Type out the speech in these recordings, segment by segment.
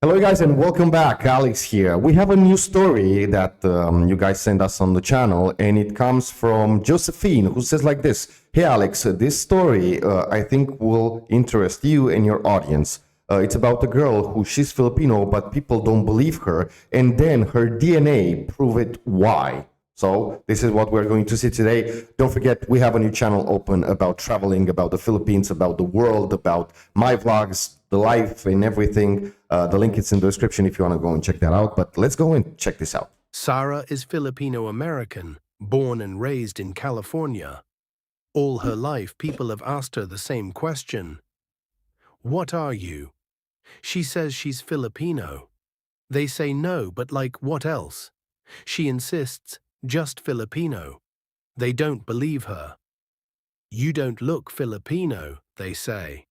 Hello, guys, and welcome back. Alex here. We have a new story that you guys sent us on the channel, and it comes from Josephine, who says like this. Hey, Alex, this story I think will interest you and your audience. It's about a girl who she's Filipino, but people don't believe her, and then her DNA prove it why. So this is what we're going to see today. Don't forget, we have a new channel open about traveling, about the Philippines, about the world, about my vlogs, the life and everything. The link is in the description if you want to go and check that out. But let's go and check this out. Sarah is Filipino-American, born and raised in California. All her life, people have asked her the same question. What are you? She says she's Filipino. They say no, but like what else? She insists, just Filipino. They don't believe her. You don't look Filipino, they say.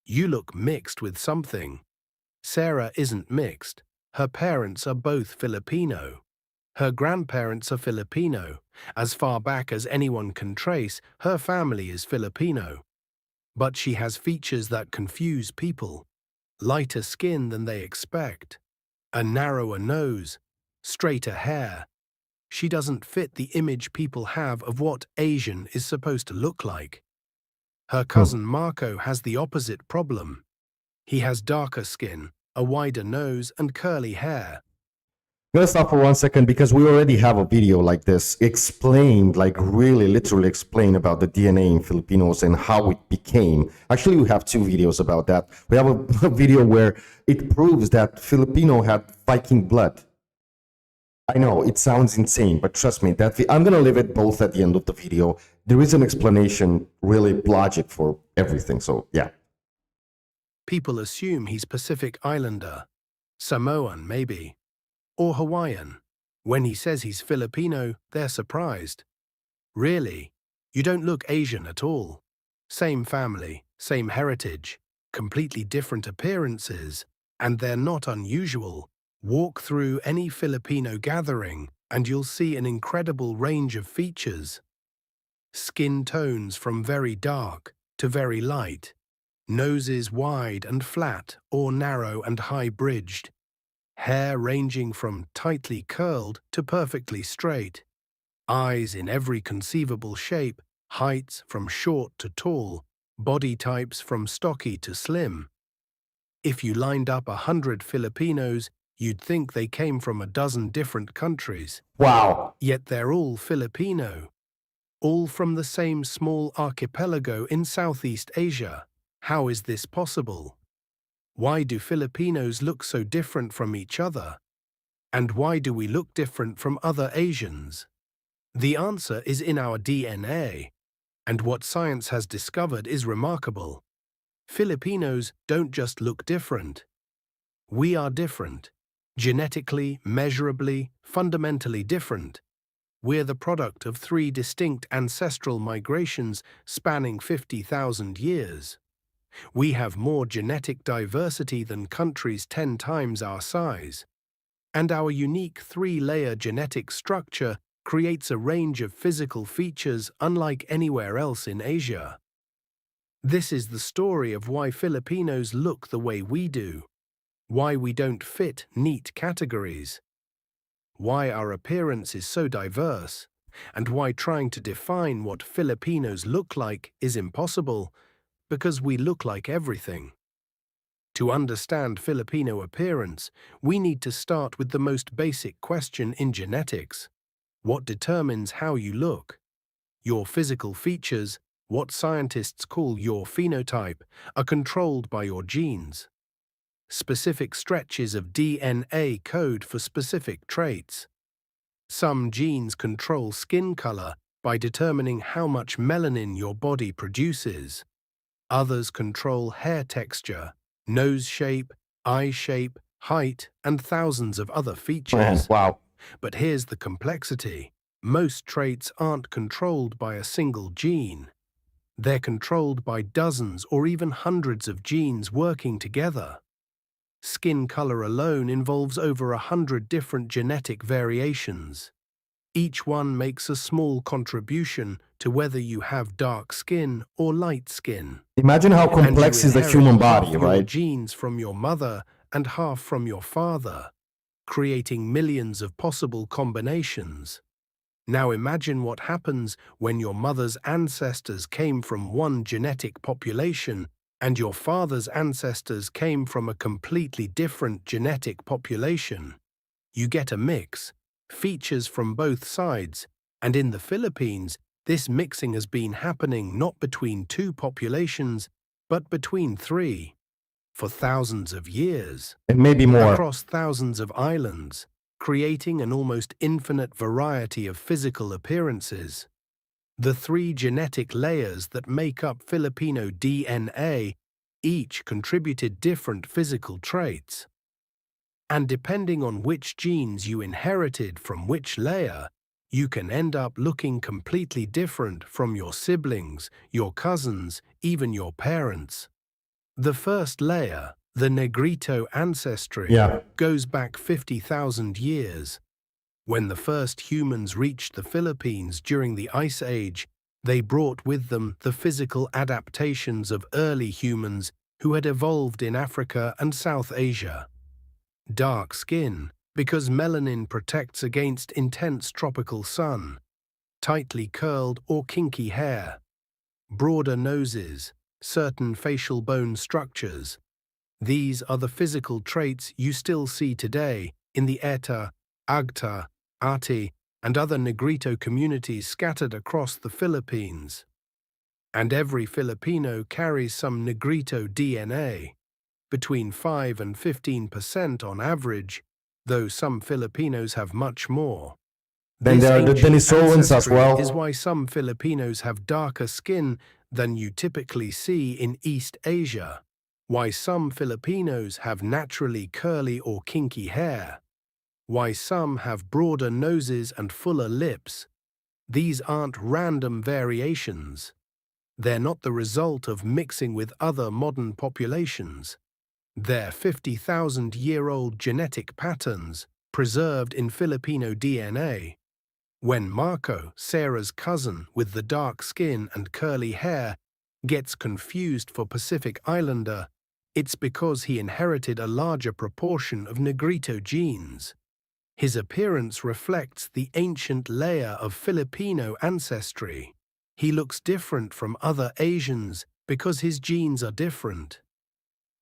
You look mixed with something. Sarah isn't mixed. Her parents are both Filipino. Her grandparents are Filipino. As far back as anyone can trace, her family is Filipino. But she has features that confuse people. Lighter skin than they expect. A narrower nose. Straighter hair. She doesn't fit the image people have of what Asian is supposed to look like. Her cousin Marco has the opposite problem. He has darker skin, a wider nose, and curly hair. I'm gonna stop for 1 second because we already have a video like this explained, like really literally explained about the DNA in Filipinos and how it became. Actually, we have two videos about that. We have a video where it proves that Filipino had Viking blood. I know it sounds insane, but trust me, I'm gonna leave it both at the end of the video. There is an explanation, really logic for everything. So yeah. People assume he's Pacific Islander, Samoan maybe, or Hawaiian. When he says he's Filipino, they're surprised. Really? You don't look Asian at all. Same family, same heritage, completely different appearances, and they're not unusual. Walk through any Filipino gathering, and you'll see an incredible range of features. Skin tones from very dark to very light. Noses wide and flat or narrow and high-bridged. Hair ranging from tightly curled to perfectly straight. Eyes in every conceivable shape, heights from short to tall, body types from stocky to slim. If you lined up 100 Filipinos, you'd think they came from a dozen different countries. Wow. Yet they're all Filipino. All from the same small archipelago in Southeast Asia. How is this possible? Why do Filipinos look so different from each other? And why do we look different from other Asians? The answer is in our DNA. And what science has discovered is remarkable. Filipinos don't just look different. We are different. Genetically, measurably, fundamentally different. We're the product of 3 distinct ancestral migrations spanning 50,000 years. We have more genetic diversity than countries 10 times our size. And our unique 3-layer genetic structure creates a range of physical features unlike anywhere else in Asia. This is the story of why Filipinos look the way we do. Why we don't fit neat categories. Why our appearance is so diverse, and why trying to define what Filipinos look like is impossible, because we look like everything. To understand Filipino appearance, we need to start with the most basic question in genetics. What determines how you look? Your physical features, what scientists call your phenotype, are controlled by your genes. Specific stretches of DNA code for specific traits. Some genes control skin color by determining how much melanin your body produces. Others control hair texture, nose shape, eye shape, height, and thousands of other features. Wow. But here's the complexity. Most traits aren't controlled by a single gene. They're controlled by dozens or even hundreds of genes working together. Skin color alone involves over 100 different genetic variations. Each one makes a small contribution to whether you have dark skin or light skin. Imagine how complex is the human body, Your right? genes from your mother and half from your father, creating millions of possible combinations. Now imagine what happens when your mother's ancestors came from one genetic population and your father's ancestors came from a completely different genetic population. You get a mix, features from both sides, and in the Philippines, this mixing has been happening not between two populations, but between three, for thousands of years, And maybe more. across thousands of islands, creating an almost infinite variety of physical appearances. The three genetic layers that make up Filipino DNA each contributed different physical traits. And depending on which genes you inherited from which layer, you can end up looking completely different from your siblings, your cousins, even your parents. The first layer, the Negrito ancestry, Yeah. goes back 50,000 years. When the first humans reached the Philippines during the Ice Age, they brought with them the physical adaptations of early humans who had evolved in Africa and South Asia. Dark skin, because melanin protects against intense tropical sun. Tightly curled or kinky hair. Broader noses, certain facial bone structures. These are the physical traits you still see today in the Eta, Agta, Ati, and other Negrito communities scattered across the Philippines. And every Filipino carries some Negrito DNA, between 5 and 15% on average, though some Filipinos have much more. Then This there are the ancient Denisovans as ancestry well. is why some Filipinos have darker skin than you typically see in East Asia, why some Filipinos have naturally curly or kinky hair, why some have broader noses and fuller lips. These aren't random variations. They're not the result of mixing with other modern populations. They're 50,000-year-old genetic patterns preserved in Filipino DNA. When Marco, Sarah's cousin with the dark skin and curly hair, gets confused for Pacific Islander, it's because he inherited a larger proportion of Negrito genes. His appearance reflects the ancient layer of Filipino ancestry. He looks different from other Asians because his genes are different.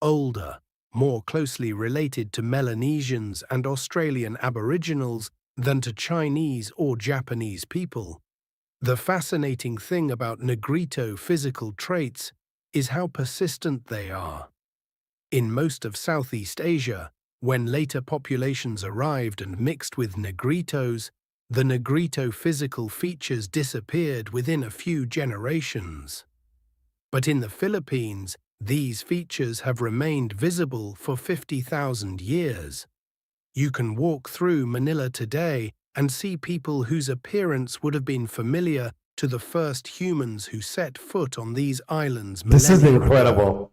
Older, more closely related to Melanesians and Australian Aboriginals than to Chinese or Japanese people. The fascinating thing about Negrito physical traits is how persistent they are. In most of Southeast Asia, when later populations arrived and mixed with Negritos, the Negrito physical features disappeared within a few generations. But in the Philippines, these features have remained visible for 50,000 years. You can walk through Manila today and see people whose appearance would have been familiar to the first humans who set foot on these islands This is millennia ago. incredible.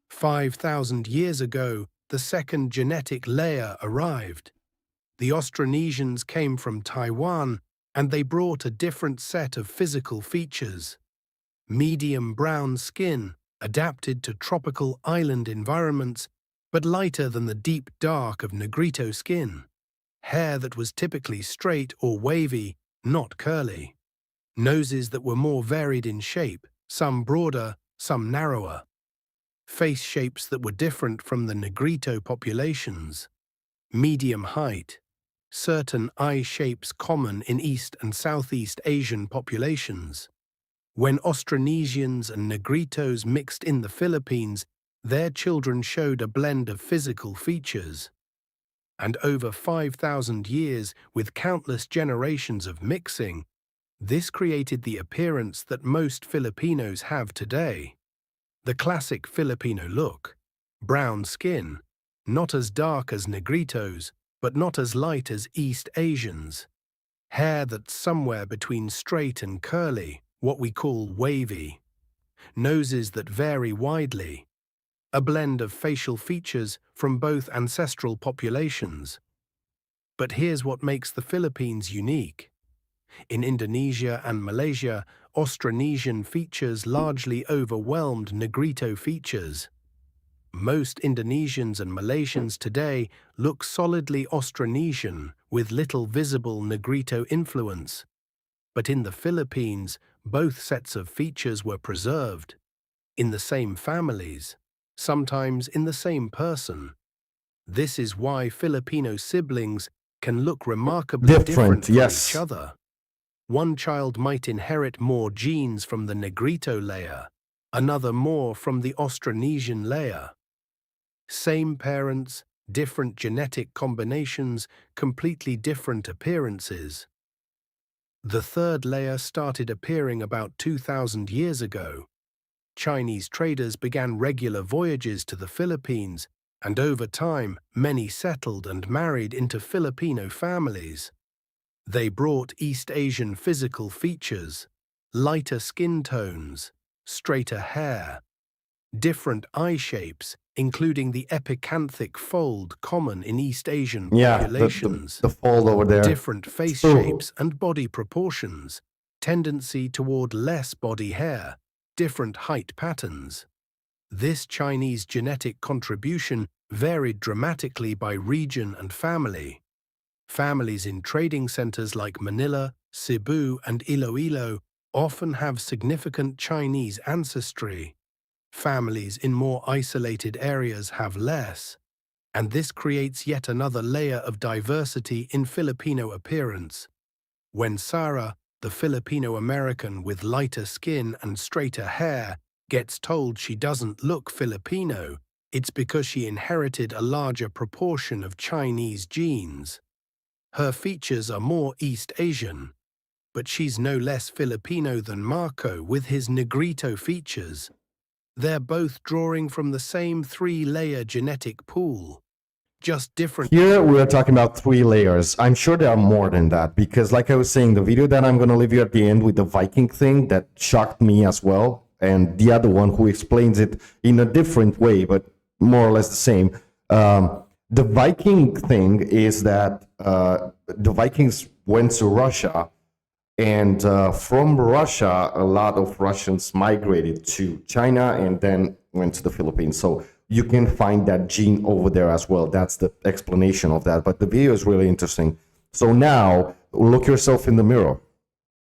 5,000 years ago, the second genetic layer arrived. The Austronesians came from Taiwan, and they brought a different set of physical features. Medium brown skin, adapted to tropical island environments, but lighter than the deep dark of Negrito skin. Hair that was typically straight or wavy, not curly. Noses that were more varied in shape, some broader, some narrower. Face shapes that were different from the Negrito populations. Medium height. Certain eye shapes common in East and Southeast Asian populations. When Austronesians and Negritos mixed in the Philippines, their children showed a blend of physical features. And over 5,000 years, with countless generations of mixing, this created the appearance that most Filipinos have today. The classic Filipino look. Brown skin, not as dark as Negritos, but not as light as East Asians. Hair that's somewhere between straight and curly, what we call wavy. Noses that vary widely. A blend of facial features from both ancestral populations. But here's what makes the Philippines unique. In Indonesia and Malaysia, Austronesian features largely overwhelmed Negrito features. Most Indonesians and Malaysians today look solidly Austronesian with little visible Negrito influence. But in the Philippines, both sets of features were preserved, in the same families, sometimes in the same person. This is why Filipino siblings can look remarkably different from yes. each other. One child might inherit more genes from the Negrito layer, another more from the Austronesian layer. Same parents, different genetic combinations, completely different appearances. The third layer started appearing about 2,000 years ago. Chinese traders began regular voyages to the Philippines, and over time, many settled and married into Filipino families. They brought East Asian physical features, lighter skin tones, straighter hair, different eye shapes, including the epicanthic fold common in East Asian populations, the fold over there. different face shapes and body proportions, tendency toward less body hair, different height patterns. This Chinese genetic contribution varied dramatically by region and family. Families in trading centers like Manila, Cebu, and Iloilo often have significant Chinese ancestry. Families in more isolated areas have less, and this creates yet another layer of diversity in Filipino appearance. When Sarah, the Filipino-American with lighter skin and straighter hair, gets told she doesn't look Filipino, it's because she inherited a larger proportion of Chinese genes. Her features are more East Asian, but she's no less Filipino than Marco with his Negrito features. They're both drawing from the same three-layer genetic pool, just different. Here we are talking about 3 layers. I'm sure there are more than that, because like I was saying, the video that I'm going to leave you at the end with the Viking thing, that shocked me as well, and the other one who explains it in a different way, but more or less the same. The Viking thing is that the Vikings went to Russia, and from Russia, a lot of Russians migrated to China and then went to the Philippines. So you can find that gene over there as well. That's the explanation of that. But the video is really interesting. So now, look yourself in the mirror.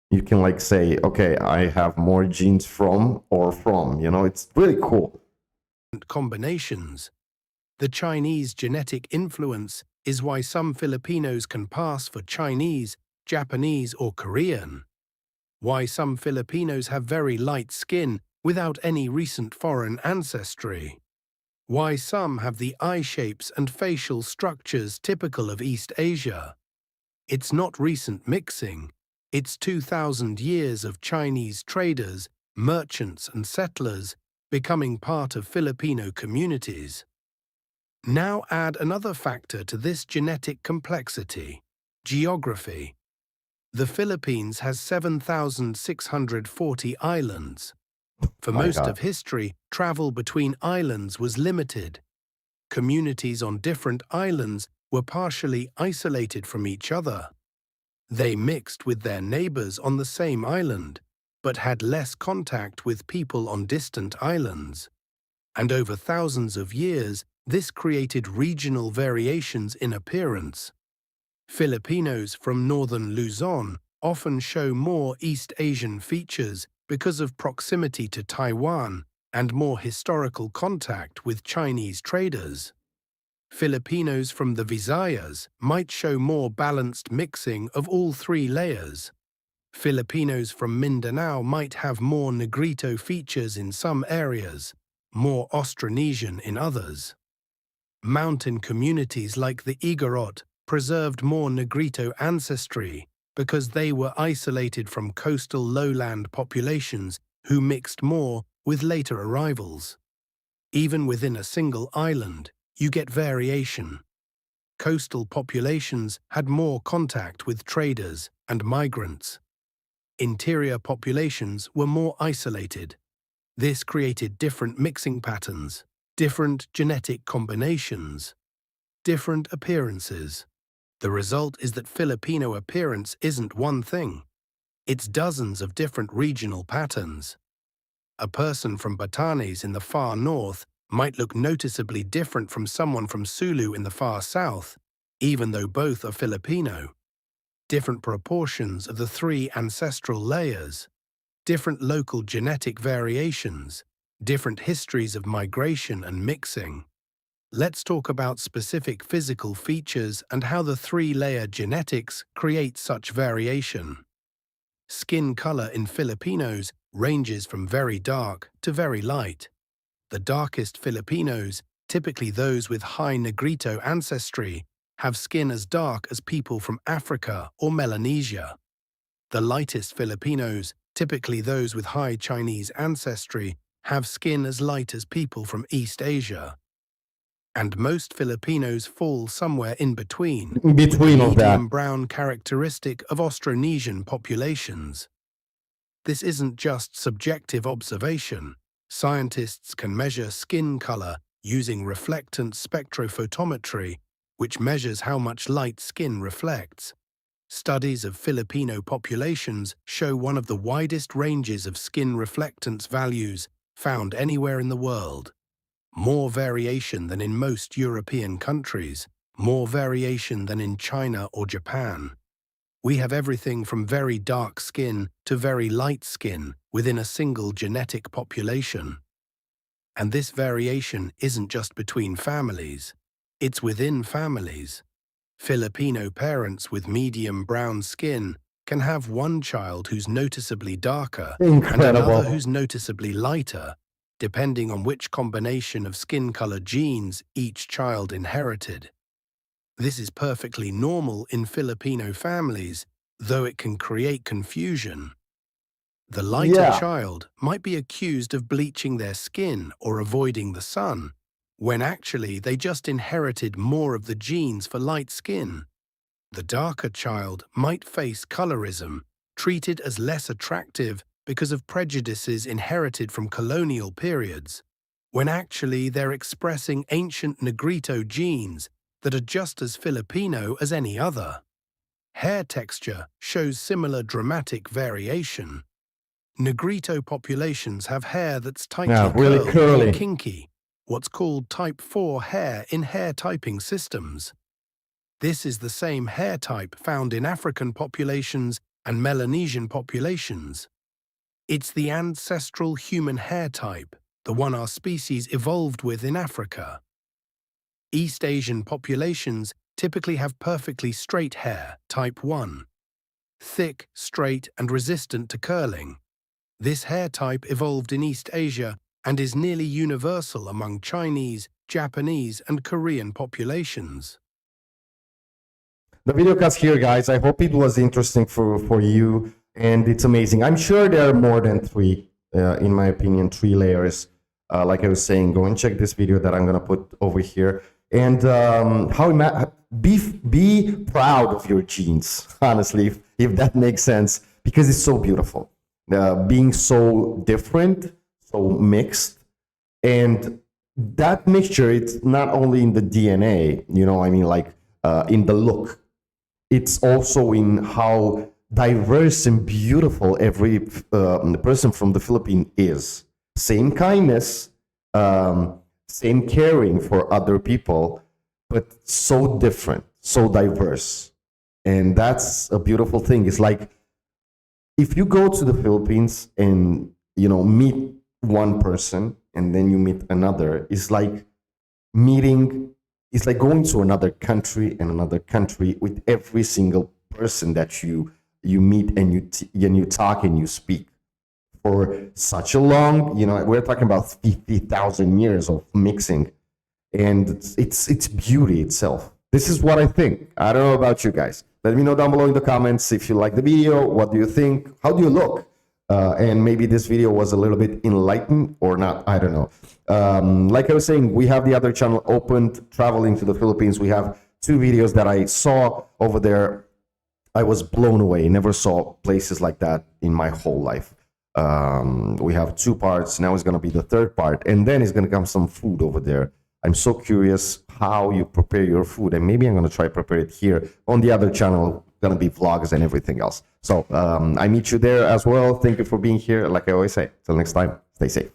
You can like say, okay, I have more genes from or from, you know, it's really cool. Combinations. The Chinese genetic influence is why some Filipinos can pass for Chinese, Japanese, or Korean. Why some Filipinos have very light skin without any recent foreign ancestry. Why some have the eye shapes and facial structures typical of East Asia. It's not recent mixing. It's 2,000 years of Chinese traders, merchants, and settlers becoming part of Filipino communities. Now add another factor to this genetic complexity: geography. The Philippines has 7,640 islands. For most of history, travel between islands was limited. Communities on different islands were partially isolated from each other. They mixed with their neighbors on the same island, but had less contact with people on distant islands. And over thousands of years, this created regional variations in appearance. Filipinos from northern Luzon often show more East Asian features because of proximity to Taiwan and more historical contact with Chinese traders. Filipinos from the Visayas might show more balanced mixing of all 3 layers. Filipinos from Mindanao might have more Negrito features in some areas, more Austronesian in others. Mountain communities like the Igorot preserved more Negrito ancestry because they were isolated from coastal lowland populations who mixed more with later arrivals. Even within a single island, you get variation. Coastal populations had more contact with traders and migrants. Interior populations were more isolated. This created different mixing patterns, different genetic combinations, different appearances. The result is that Filipino appearance isn't one thing. It's dozens of different regional patterns. A person from Batanes in the far north might look noticeably different from someone from Sulu in the far south, even though both are Filipino. Different proportions of the three ancestral layers, different local genetic variations, different histories of migration and mixing. Let's talk about specific physical features and how the three-layer genetics create such variation. Skin color in Filipinos ranges from very dark to very light. The darkest Filipinos, typically those with high Negrito ancestry, have skin as dark as people from Africa or Melanesia. The lightest Filipinos, typically those with high Chinese ancestry, have skin as light as people from East Asia. And most Filipinos fall somewhere in between, In between with of the that. medium brown characteristic of Austronesian populations. This isn't just subjective observation. Scientists can measure skin color using reflectance spectrophotometry, which measures how much light skin reflects. Studies of Filipino populations show one of the widest ranges of skin reflectance values found anywhere in the world. More variation than in most European countries, more variation than in China or Japan. We have everything from very dark skin to very light skin within a single genetic population. And this variation isn't just between families, it's within families. Filipino parents with medium brown skin can have one child who's noticeably darker and Incredible. another who's noticeably lighter, depending on which combination of skin color genes each child inherited. This is perfectly normal in Filipino families, though it can create confusion. The lighter Yeah. child might be accused of bleaching their skin or avoiding the sun, when actually they just inherited more of the genes for light skin. The darker child might face colorism, treated as less attractive because of prejudices inherited from colonial periods, when actually they're expressing ancient Negrito genes that are just as Filipino as any other. Hair texture shows similar dramatic variation. Negrito populations have hair that's tightly really curled curly. or kinky, what's called type 4 hair in hair typing systems. This is the same hair type found in African populations and Melanesian populations. It's the ancestral human hair type, the one our species evolved with in Africa. East Asian populations typically have perfectly straight hair, type 1. Thick, straight, and resistant to curling. This hair type evolved in East Asia and is nearly universal among Chinese, Japanese, and Korean populations. The video cast here, guys. I hope it was interesting for you, and it's amazing. I'm sure there are more than three, in my opinion, 3 layers. Like I was saying, go and check this video that I'm gonna put over here. And be proud of your genes, honestly, if that makes sense, because it's so beautiful. Being so different, so mixed, and that mixture, it's not only in the DNA, you know, I mean, like in the look. It's also in how diverse and beautiful every person from the Philippines is. Same kindness, same caring for other people, but so different, so diverse. And that's a beautiful thing. It's like if you go to the Philippines and, you know, meet one person and then you meet another, it's like going to another country and another country with every single person that you meet and you talk and you speak for such a long, you know, we're talking about 50,000 years of mixing, and it's beauty itself. This is what I think. I don't know about you guys. Let me know down below in the comments if you like the video. What do you think? How do you look? And maybe this video was a little bit enlightened or not. I don't know. Like I was saying, we have the other channel opened, traveling to the Philippines. We have 2 videos that I saw over there. I was blown away. Never saw places like that in my whole life. We have 2 parts. Now it's going to be the 3rd part. And then it's going to come some food over there. I'm so curious how you prepare your food. And maybe I'm going to try prepare it here on the other channel. Going to be vlogs and everything else. So I meet you there as well. Thank you for being here. Like I always say, till next time, stay safe.